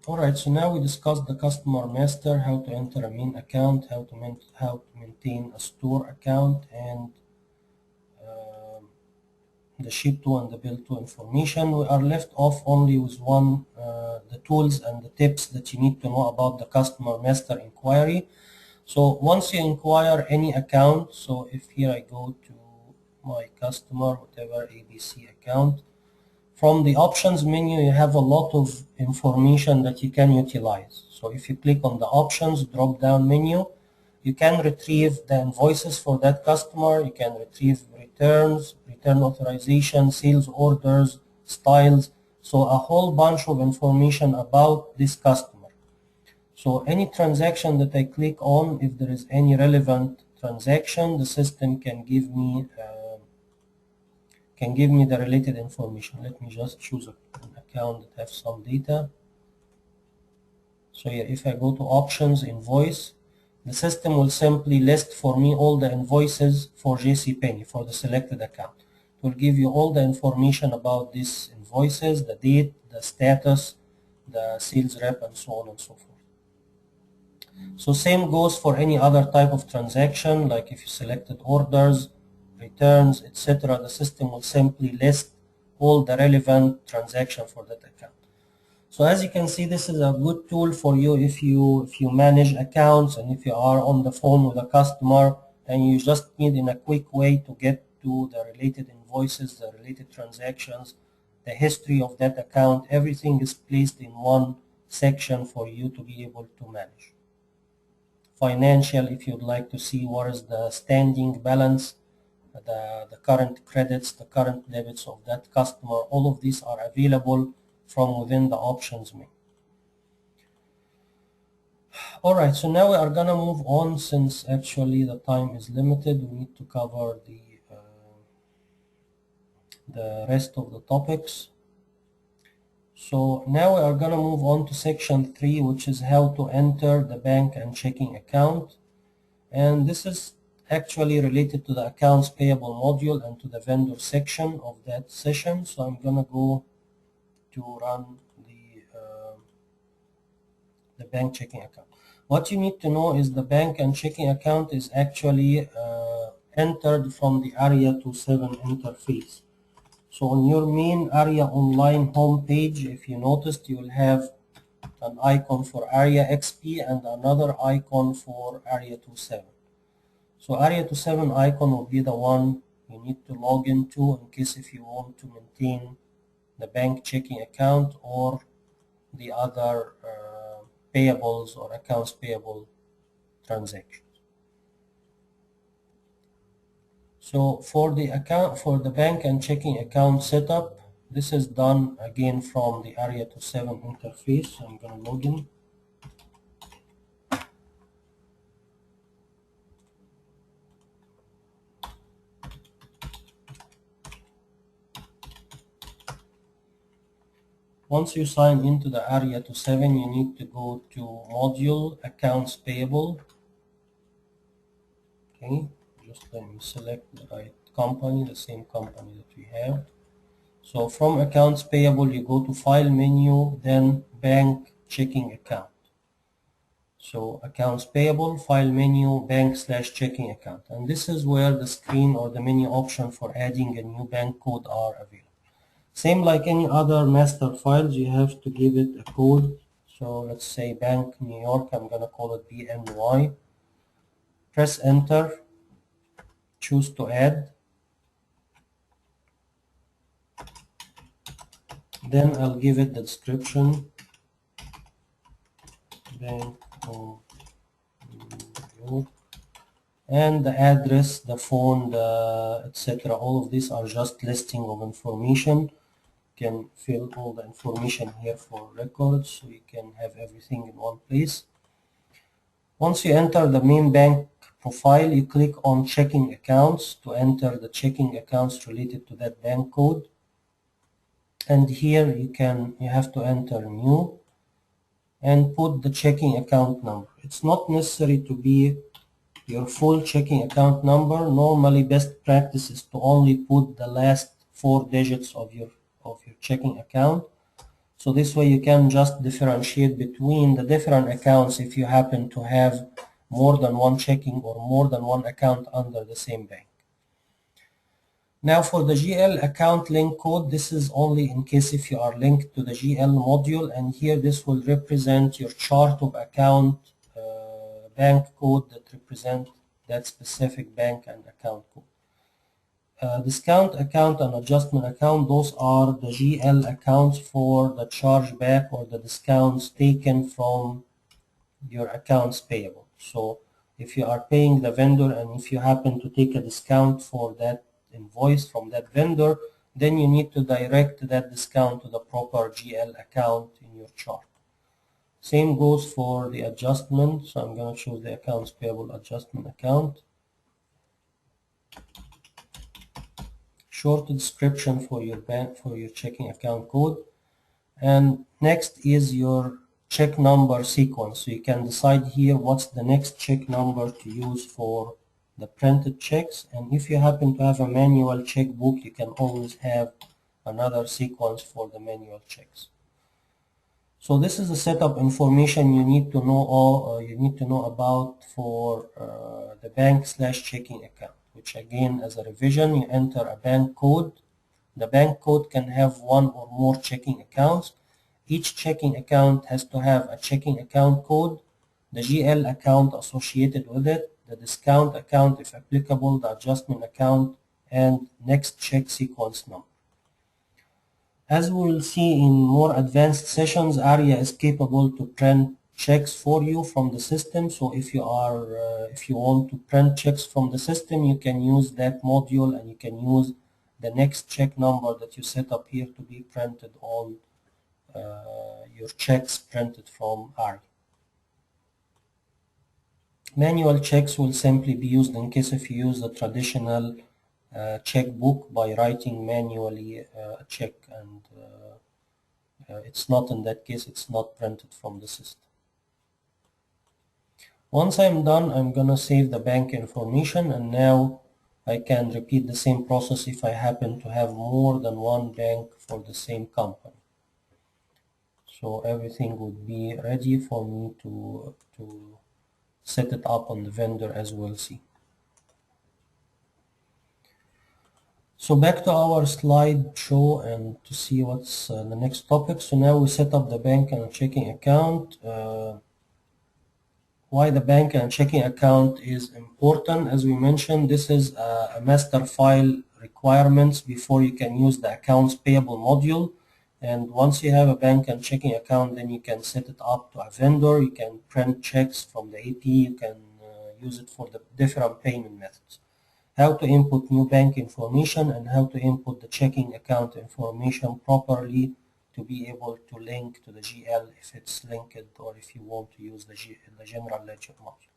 Alright, so now we discussed the customer master, how to enter a main account, how to maintain a store account, and the ship to and the bill to information. We are left off only with the tools and the tips that you need to know about the customer master inquiry. So once you inquire any account, so if here I go to my customer, whatever ABC account, from the options menu, you have a lot of information that you can utilize. So if you click on the options drop-down menu, you can retrieve the invoices for that customer. You can retrieve returns, return authorization, sales orders, styles. So a whole bunch of information about this customer. So any transaction that I click on, if there is any relevant transaction, the system can give me the related information. Let me just choose an account that has some data. So here, if I go to options, invoice, the system will simply list for me all the invoices for JCPenney for the selected account. It will give you all the information about these invoices, the date, the status, the sales rep, and so on and so forth. So same goes for any other type of transaction, like if you selected orders, returns, etc. The system will simply list all the relevant transaction for that account. So as you can see, this is a good tool for you if you manage accounts and if you are on the phone with a customer and you just need in a quick way to get to the related invoices, the related transactions, the history of that account. Everything is placed in one section for you to be able to manage. Financial, if you'd like to see what is the standing balance, the current credits, the current debits of that customer, all of these are available from within the options menu. Alright, so now we are gonna move on, since actually the time is limited. We need to cover the rest of the topics. So now we are gonna move on to section 3, which is how to enter the bank and checking account. And this is actually related to the accounts payable module and to the vendor section of that session. So I'm gonna go to run the bank checking account. What you need to know is the bank and checking account is actually entered from the Aria 27 interface. So on your main Aria Online homepage, if you noticed, you will have an icon for Aria XP and another icon for Aria 27. So Aria 27 icon will be the one you need to log into in case if you want to maintain the bank checking account or the other payables or accounts payable transactions. So for the bank and checking account setup, this is done again from the Aria 27 interface. I'm going to log in. Once you sign into the Aria 27, you need to go to module accounts payable. Okay, just let me select the right company, the same company that we have. So from accounts payable, you go to file menu, then bank checking account. So accounts payable, file menu, bank/checking account. And this is where the screen or the menu option for adding a new bank code are available. Same like any other master files, you have to give it a code. So let's say Bank New York, I'm going to call it BNY. Press enter, choose to add. Then I'll give it the description. Bank of New York. And the address, the phone, the etc. All of these are just listing of information. You can fill all the information here for records, so you can have everything in one place. Once you enter the main bank profile, you click on checking accounts to enter the checking accounts related to that bank code. And here you have to enter new and put the checking account number. It's not necessary to be your full checking account number. Normally best practice is to only put the last 4 digits of your checking account. So this way you can just differentiate between the different accounts if you happen to have more than one checking or more than one account under the same bank. Now for the GL account link code, this is only in case if you are linked to the GL module, and here this will represent your chart of account bank code that represent that specific bank and account code. Discount account and adjustment account, those are the GL accounts for the chargeback or the discounts taken from your accounts payable. So if you are paying the vendor and if you happen to take a discount for that invoice from that vendor, then you need to direct that discount to the proper GL account in your chart. Same goes for the adjustment. So I'm going to choose the accounts payable adjustment account. Short description for your bank, for your checking account code. And next is your check number sequence. So you can decide here what's the next check number to use for the printed checks. And if you happen to have a manual checkbook, you can always have another sequence for the manual checks. So this is the setup information you need to know about for the bank/checking account, which again, as a revision, you enter a bank code. The bank code can have one or more checking accounts. Each checking account has to have a checking account code, the GL account associated with it, the discount account if applicable, the adjustment account, and next check sequence number. As we will see in more advanced sessions, Aria is capable to print checks for you from the system. So if you want to print checks from the system, you can use that module and you can use the next check number that you set up here to be printed on your checks printed from Aria. Manual checks will simply be used in case if you use the traditional checkbook by writing manually a check, and it's not in that case, it's not printed from the system. Once I'm done, I'm gonna save the bank information, and now I can repeat the same process if I happen to have more than one bank for the same company. So everything would be ready for me to set it up on the vendor, as we'll see. So back to our slide show and to see what's the next topic. So now we set up the bank and checking account. Why the bank and checking account is important. As we mentioned, this is a master file requirements before you can use the accounts payable module. And once you have a bank and checking account, then you can set it up to a vendor. You can print checks from the AP. You can use it for the different payment methods. How to input new bank information and how to input the checking account information properly to be able to link to the GL if it's linked or if you want to use the general ledger module.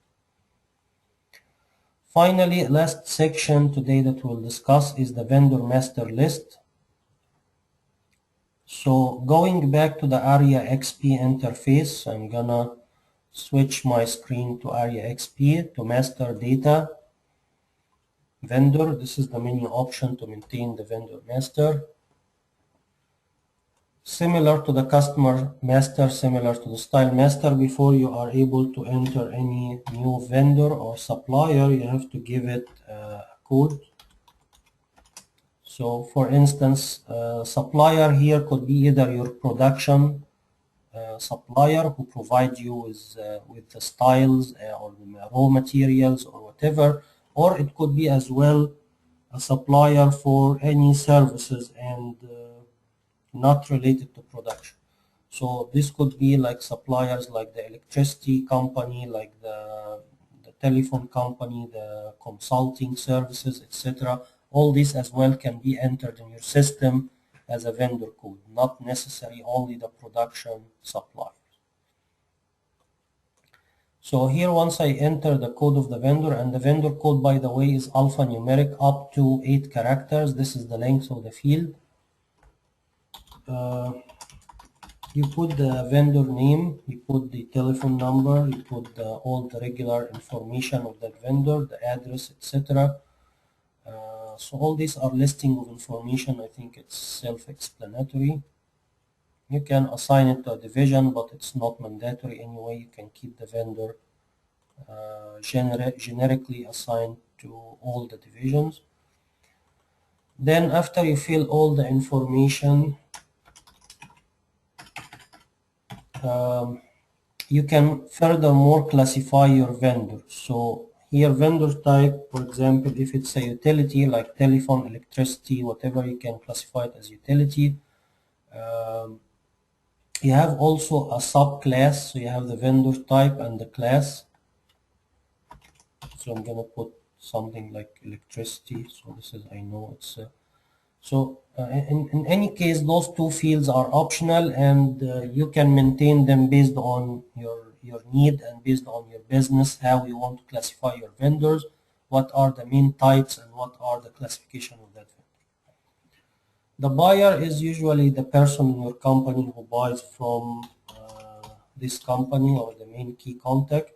Finally, last section today that we'll discuss is the vendor master list. So going back to the Aria XP interface, I'm gonna switch my screen to Aria XP to master data vendor. This is the menu option to maintain the vendor master. Similar to the customer master, similar to the style master, before you are able to enter any new vendor or supplier, you have to give it a code. So for instance, supplier here could be either your production supplier who provides you with the styles or the raw materials or whatever, or it could be as well a supplier for any services and not related to production. So this could be like suppliers like the electricity company, like the telephone company, the consulting services, etc. All this as well can be entered in your system as a vendor code, not necessarily only the production suppliers. So here once I enter the code of the vendor, and the vendor code by the way is alphanumeric up to 8 characters. This is the length of the field. You put the vendor name, you put the telephone number, you put all the regular information of that vendor, the address, etc. So all these are listing of information. I think it's self-explanatory. You can assign it to a division, but it's not mandatory anyway. You can keep the vendor generically assigned to all the divisions. Then after you fill all the information, you can furthermore classify your vendor. So here vendor type, for example, if it's a utility like telephone, electricity, whatever, you can classify it as utility. You have also a subclass, so you have the vendor type and the class. So I'm gonna put something like electricity. So this is, I know it's in any case, those two fields are optional, and you can maintain them based on your need and based on your business, how you want to classify your vendors, what are the main types and what are the classification of that vendor. The buyer is usually the person in your company who buys from this company or the main key contact.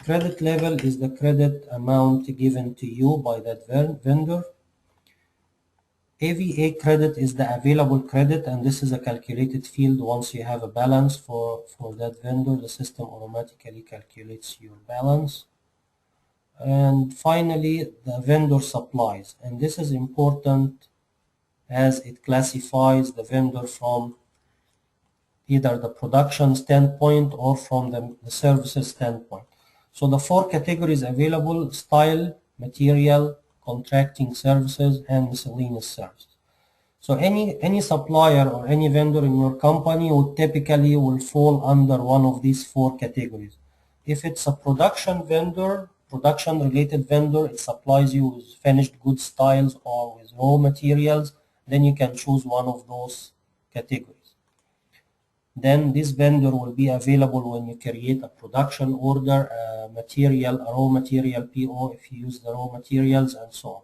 Credit level is the credit amount given to you by that vendor. AVA credit is the available credit, and this is a calculated field. Once you have a balance for that vendor, the system automatically calculates your balance. And finally, the vendor supplies, and this is important as it classifies the vendor from either the production standpoint or from the services standpoint. So the 4 categories available: style, material, contracting services, and miscellaneous services. So any supplier or any vendor in your company would typically will fall under one of these 4 categories. If it's a production vendor, production related vendor, it supplies you with finished goods styles or with raw materials, then you can choose one of those categories. Then this vendor will be available when you create a production order, a raw material PO if you use the raw materials, and so on.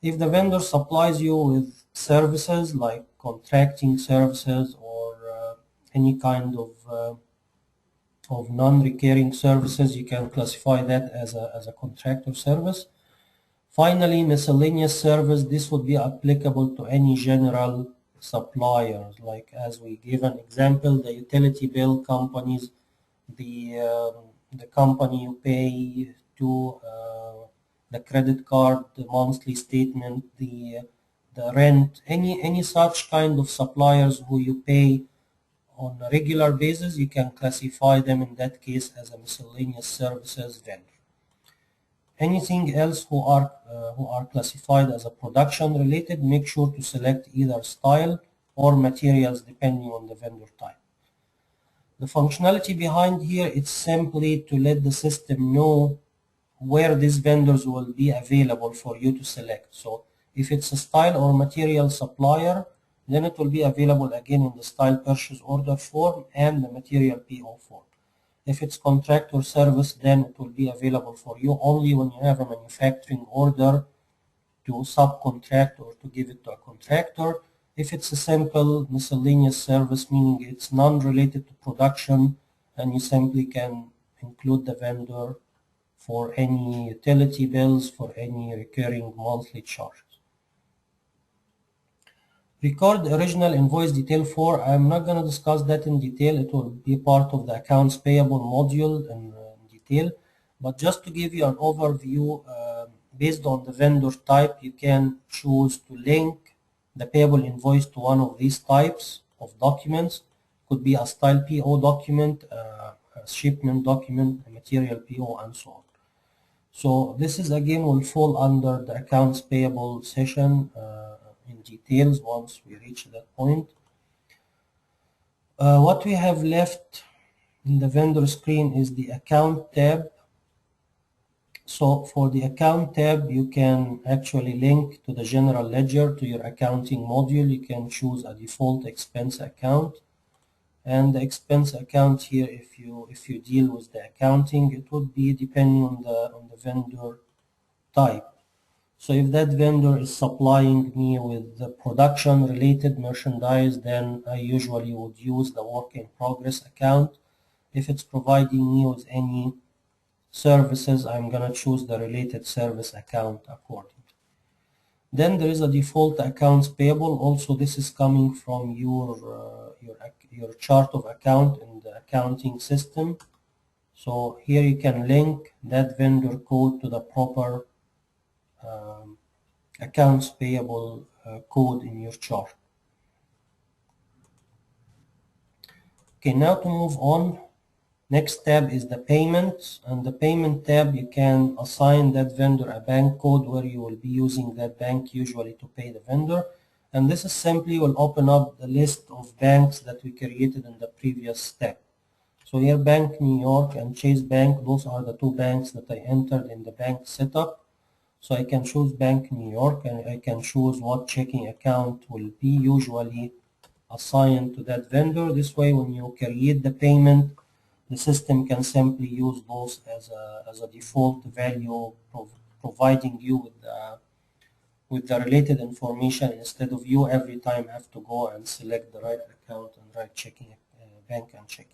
If the vendor supplies you with services like contracting services or any kind of non-recurring services, you can classify that as a contractor service. Finally, miscellaneous service, this would be applicable to any general suppliers, like as we give an example, the utility bill companies, the company you pay to the credit card, the monthly statement, the rent, any such kind of suppliers who you pay on a regular basis, you can classify them in that case as a miscellaneous services vendor. Anything else who are classified as a production related, make sure to select either style or materials depending on the vendor type. The functionality behind here is simply to let the system know where these vendors will be available for you to select. So if it's a style or material supplier, then it will be available again in the style purchase order form and the material PO form. If it's contract or service, then it will be available for you only when you have a manufacturing order to subcontract or to give it to a contractor. If it's a simple miscellaneous service, meaning it's non-related to production, and you simply can include the vendor for any utility bills, for any recurring monthly charges. Record the original invoice detail for. I'm not going to discuss that in detail. It will be part of the accounts payable module in detail. But just to give you an overview, based on the vendor type, you can choose to link the payable invoice to one of these types of documents. Could be a style PO document, a shipment document, a material PO, and so on. So this is again will fall under the accounts payable session in details once we reach that point. What we have left in the vendor screen is the account tab. So for the account tab, you can actually link to the general ledger, to your accounting module. You can choose a default expense account. And the expense account here, if you deal with the accounting, it would be depending on the vendor type. So if that vendor is supplying me with the production related merchandise, then I usually would use the work in progress account. If it's providing me with any services, I'm gonna choose the related service account accordingly. Then there is a default accounts payable. Also, this is coming from your chart of account in the accounting system. So here you can link that vendor code to the proper accounts payable code in your chart. Okay, now to move on, next tab is the payments. And the payment tab, you can assign that vendor a bank code where you will be using that bank usually to pay the vendor. And this is simply will open up the list of banks that we created in the previous step. So here Bank New York and Chase Bank, those are the two banks that I entered in the bank setup. So I can choose Bank New York and I can choose what checking account will be usually assigned to that vendor. This way when you create the payment, the system can simply use those as a default value, providing you with the related information instead of you every time have to go and select the right account and right checking bank and checking.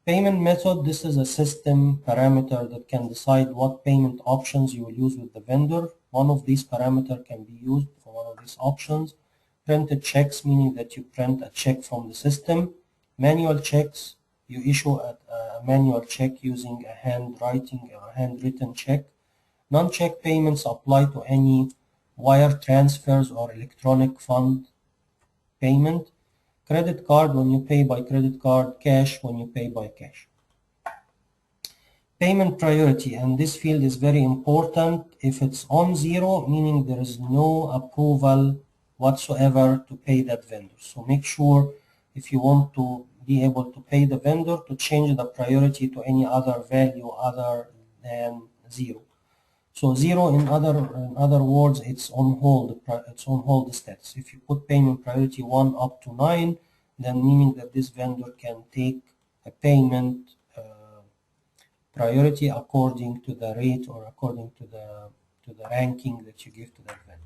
Payment method, this is a system parameter that can decide what payment options you will use with the vendor. One of these parameters can be used for one of these options. Printed checks, meaning that you print a check from the system. Manual checks, you issue a manual check using a handwritten check. Non-check payments apply to any wire transfers or electronic fund payment. Credit card, when you pay by credit card. Cash, when you pay by cash. Payment priority, and this field is very important. If it's on 0, meaning there is no approval whatsoever to pay that vendor. So make sure if you want to be able to pay the vendor to change the priority to any other value other than 0. So 0 in other words, it's on hold. It's on hold status. If you put payment priority 1 up to 9, then meaning that this vendor can take a payment priority according to the rate or according to the ranking that you give to that vendor.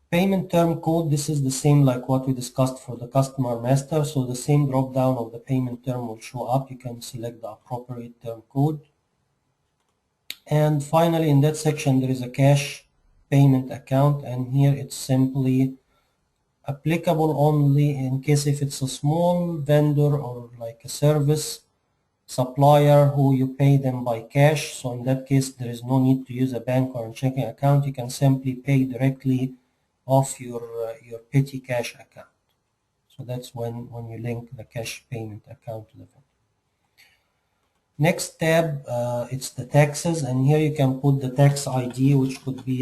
Payment term code, this is the same like what we discussed for the customer master. So the same drop down of the payment term will show up. You can select the appropriate term code. And finally, in that section, there is a cash payment account, and here it's simply applicable only in case if it's a small vendor or like a service supplier who you pay them by cash. So in that case, there is no need to use a bank or a checking account. You can simply pay directly off your petty cash account. So that's when you link the cash payment account to the vendor. Next tab, it's the taxes, and here you can put the tax ID, which could be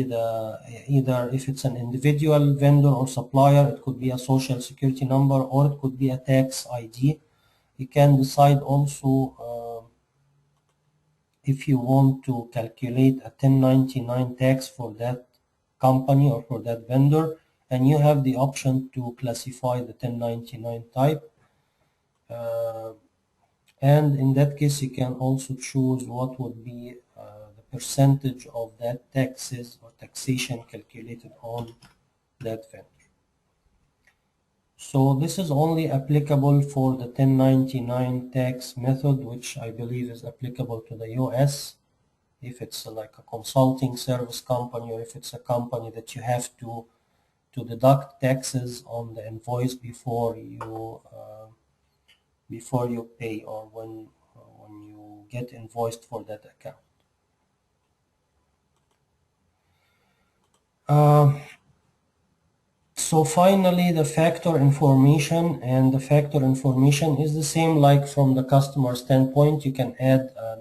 either if it's an individual vendor or supplier, it could be a social security number, or it could be a tax ID. You can decide also if you want to calculate a 1099 tax for that company or for that vendor, and you have the option to classify the 1099 type. And in that case, you can also choose what would be the percentage of that taxes or taxation calculated on that vendor. So this is only applicable for the 1099 tax method, which I believe is applicable to the US. If it's like a consulting service company, or if it's a company that you have to deduct taxes on the invoice before you pay, or when you get invoiced for that account. So finally, the factor information, and the factor information is the same like from the customer standpoint. You can add a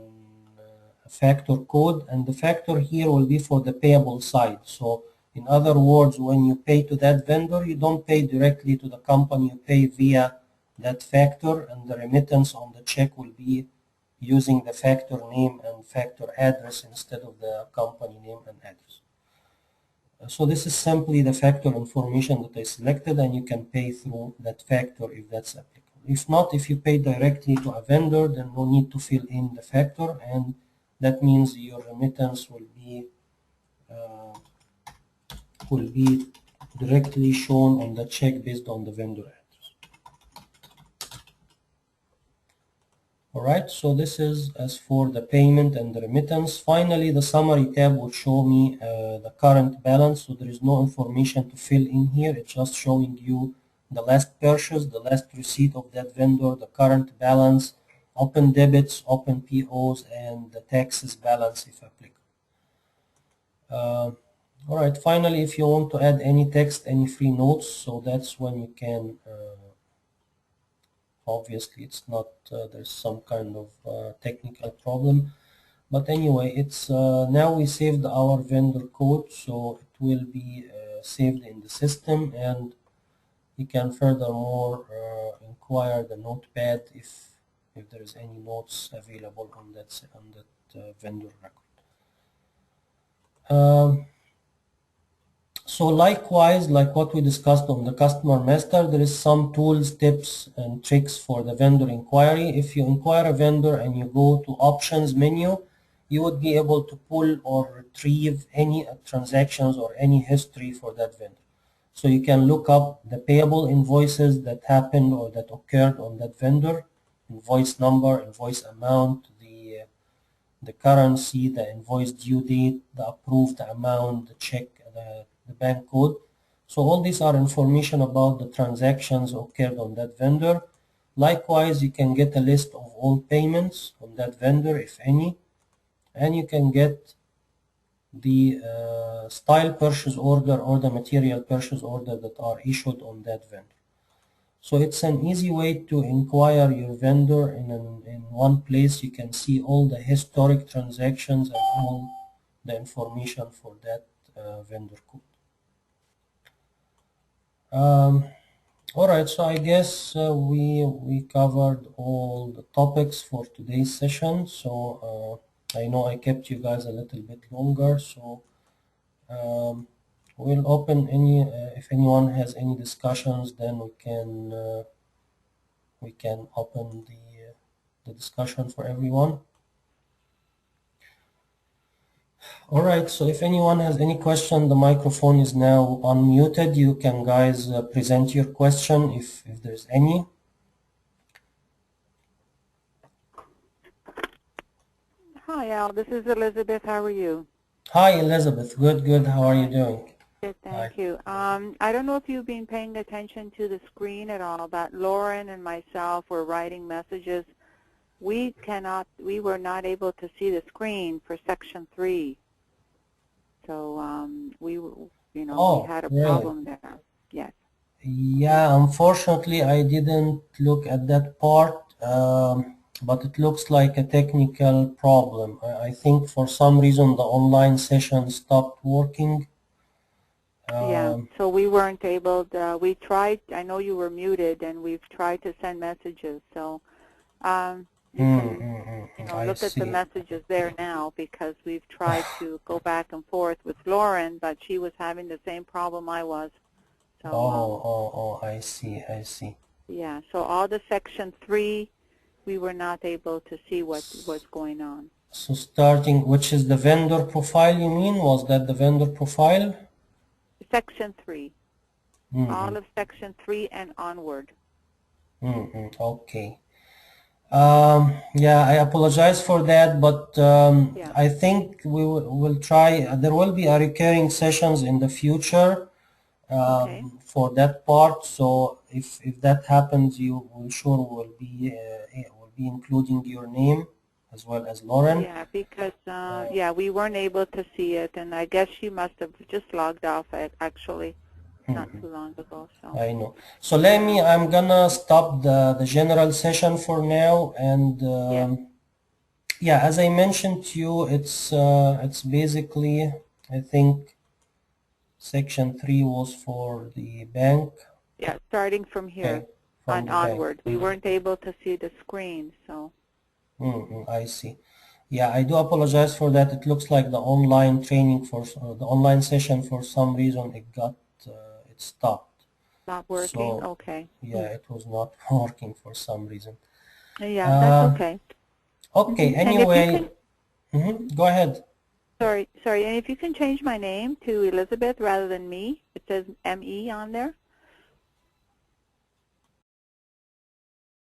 factor code, and the factor here will be for the payable side. So in other words, when you pay to that vendor, you don't pay directly to the company, you pay via that factor, and the remittance on the check will be using the factor name and factor address instead of the company name and address. So this is simply the factor information that I selected, and you can pay through that factor if that's applicable. If not, if you pay directly to a vendor, then no need to fill in the factor, and that means your remittance will be directly shown on the check based on the vendor address. Alright, so this is as for the payment and the remittance. Finally, the summary tab will show me the current balance, so there is no information to fill in here. It's just showing you the last purchase, the last receipt of that vendor, the current balance, open debits, open POs, and the taxes balance if applicable. Alright, finally, if you want to add any text, any free notes, so that's when you can obviously it's not there's some kind of technical problem, but anyway, it's now we saved our vendor code, so it will be saved in the system, and you can furthermore inquire the notepad if there is any notes available on that vendor record. So likewise, like what we discussed on the customer master, there is some tools, tips, and tricks for the vendor inquiry. If you inquire a vendor and you go to options menu, you would be able to pull or retrieve any transactions or any history for that vendor. So you can look up the payable invoices that happened or that occurred on that vendor, invoice number, invoice amount, the currency, the invoice due date, the approved amount, the check, the bank code. So all these are information about the transactions occurred on that vendor. Likewise, you can get a list of all payments on that vendor, if any, and you can get the style purchase order or the material purchase order that are issued on that vendor. So it's an easy way to inquire your vendor in one place. You can see all the historic transactions and all the information for that vendor code. Alright, so I guess we covered all the topics for today's session. So I know I kept you guys a little bit longer, so we'll open if anyone has any discussions, then we can open the discussion for everyone. Alright, so if anyone has any question, the microphone is now unmuted. You can guys present your question if there's any. Hi Al, this is Elizabeth. How are you? Hi Elizabeth, good. How are you doing? Good, thank you. I don't know if you've been paying attention to the screen at all, but Lauren and myself were writing messages we were not able to see the screen for section 3. So we had a really? problem there. Yes. Yeah, unfortunately, I didn't look at that part, but it looks like a technical problem. I think for some reason the online session stopped working. Yeah, so we weren't able to, we tried, I know you were muted, and we've tried to send messages, so you can look at the messages there now, because we've tried to go back and forth with Lauren, but she was having the same problem I was. So, I see. yeah, so all the section 3, we were not able to see what was going on. So starting, which is the vendor profile you mean? Was that the vendor profile? Section 3. All of section 3 and onward. Okay. Yeah, I apologize for that, but Yeah. I think we will try. There will be a recurring sessions in the future Okay. for that part. So if that happens, you will sure will be including your name as well as Lauren. Yeah, because yeah, we weren't able to see it, and I guess she must have just logged off it actually not too long ago. So I know. So I'm gonna stop the general session for now, and yeah, yeah, as I mentioned to you, it's basically, I think section 3 was for the bank. yeah, starting from here Okay, from the bank. onward, we weren't able to see the screen. So I see. Yeah, I do apologize for that. It looks like the online training the online session, for some reason it stopped. not working. So Okay. yeah, it was not working for some reason. Yeah, that's okay. Okay. And if you Anyway, can, go ahead. sorry, and if you can change my name to Elizabeth rather than me, it says M-E on there.